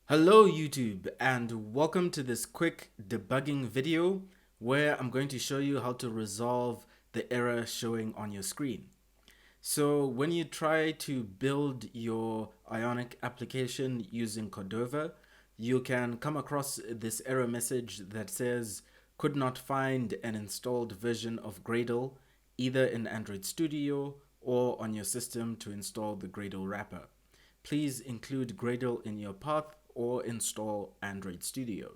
Hello YouTube and welcome to this quick debugging video where I'm going to show you how to resolve the error showing on your screen. So when you try to build your Ionic application using Cordova, you can come across this error message that says could not find an installed version of Gradle either in Android Studio or on your system to install the Gradle wrapper. Please include Gradle in your path or install Android Studio.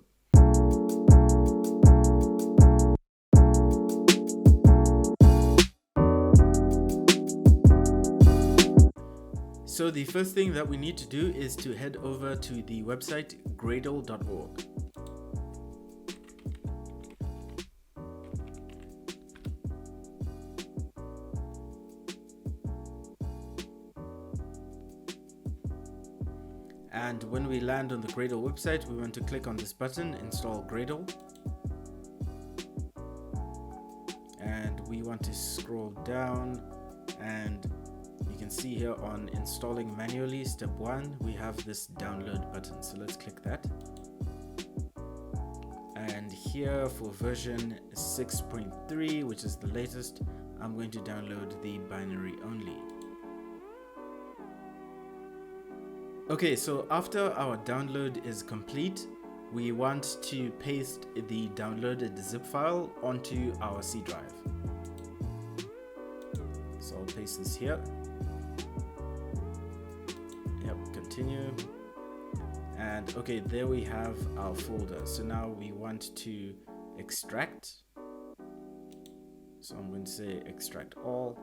So the first thing that we need to do is to head over to the website gradle.org. And when we land on the Gradle website, we want to click on this button, Install Gradle. And we want to scroll down, and you can see here on installing manually, step 1, we have this download button. So let's click that. And here for version 6.3, which is the latest, I'm going to download the binary only. Okay, so after our download is complete, we want to paste the downloaded zip file onto our C drive. So I'll paste this here. Yep, continue. And okay, there we have our folder. So now we want to extract. So I'm going to say extract all.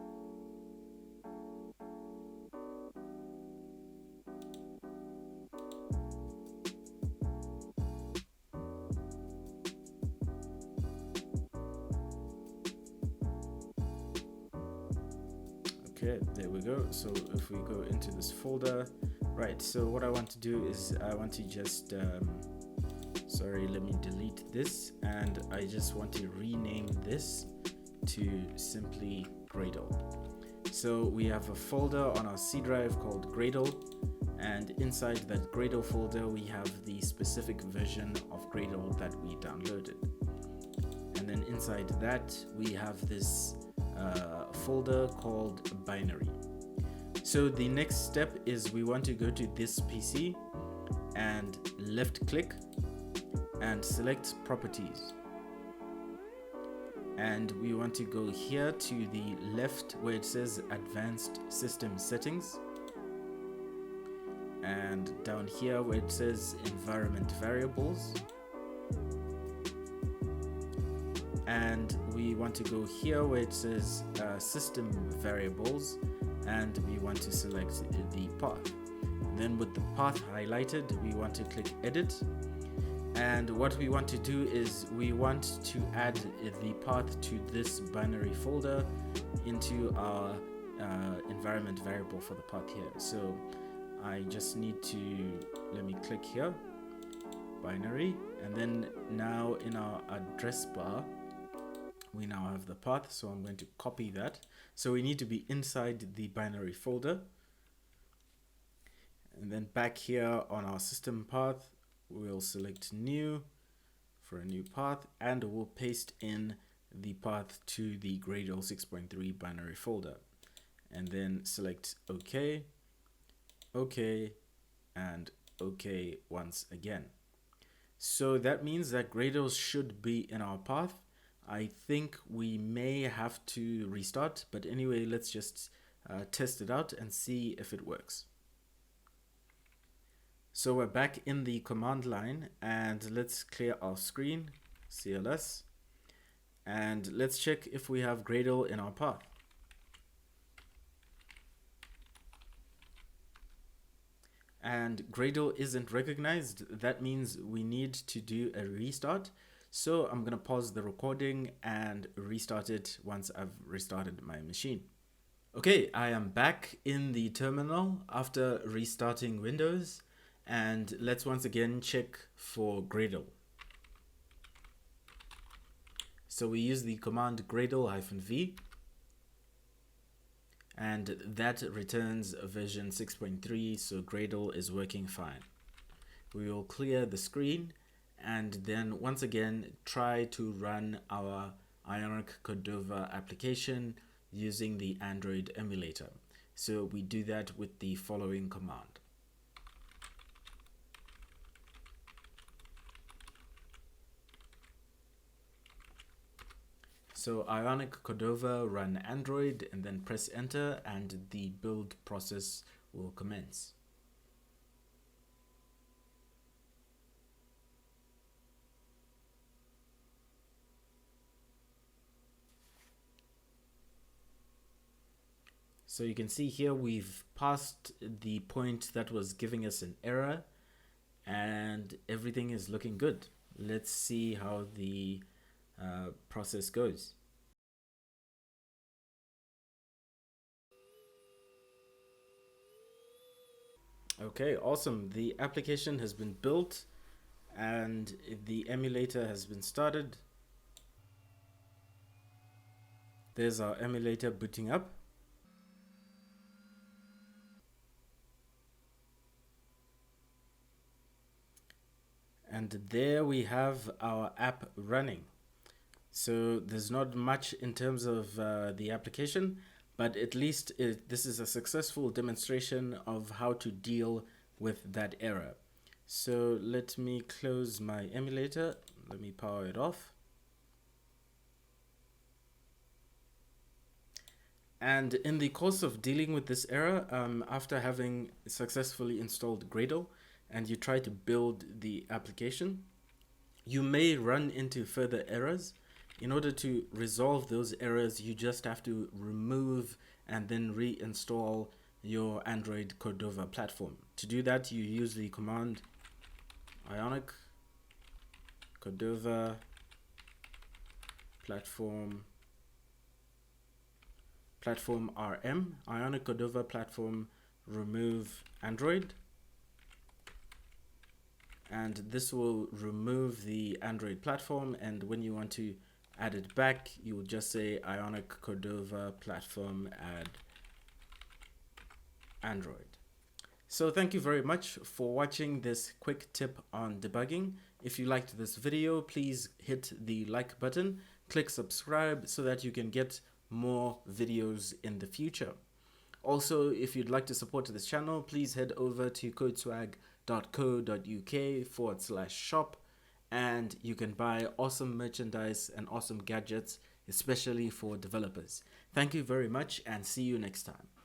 Okay, there we go. So if we go into this folder, right, so what I want to do is I want to just sorry, let me delete this, and I just want to rename this to simply Gradle. So we have a folder on our C drive called Gradle, and inside that Gradle folder we have the specific version of Gradle that we downloaded, and then inside that we have this folder called binary. So the next step is we want to go to this PC and left click and select properties, and we want to go here to the left where it says advanced system settings, and down here where it says environment variables, and we want to go here where it says system variables, and we want to select the path. Then with the path highlighted, we want to click edit, and what we want to do is we want to add the path to this binary folder into our environment variable for the path here. So I just need to, let me click here, binary, and then now in our address bar we now have the path, so I'm going to copy that. So we need to be inside the binary folder, and then back here on our system path we'll select new for a new path, and we'll paste in the path to the Gradle 6.3 binary folder, and then select OK, OK, and OK once again. So that means that Gradle should be in our path. I think we may have to restart, but anyway, let's just test it out and see if it works. So we're back in the command line, and let's clear our screen, CLS, and let's check if we have Gradle in our path. And Gradle isn't recognized. That means we need to do a restart. So I'm going to pause the recording and restart it once I've restarted my machine. Okay, I am back in the terminal after restarting Windows, and let's once again check for Gradle. So we use the command Gradle-v, and that returns version 6.3, so Gradle is working fine. we will clear the screen, and then once again try to run our Ionic Cordova application using the Android emulator. So we do that with the following command. So Ionic Cordova run Android, and then press enter, and the build process will commence. So you can see here we've passed the point that was giving us an error, and everything is looking good. Let's see how the process goes. Okay, awesome. The application has been built and the emulator has been started. There's our emulator booting up. And there we have our app running. So there's not much in terms of the application, but at least this is a successful demonstration of how to deal with that error. So let me close my emulator. Let me power it off. And in the course of dealing with this error, after having successfully installed Gradle and you try to build the application, you may run into further errors. In order to resolve those errors, you just have to remove and then reinstall your Android Cordova platform. To do that, you use the command ionic Cordova platform rm, ionic Cordova platform remove Android, and this will remove the Android platform, and when you want to add it back, you will just say ionic Cordova platform add Android. So thank you very much for watching this quick tip on debugging. If you liked this video, please hit the like button, click subscribe so that you can get more videos in the future. Also, if you'd like to support this channel, please head over to codeswag.co.uk/shop, and you can buy awesome merchandise and awesome gadgets, especially for developers. Thank you very much, and see you next time.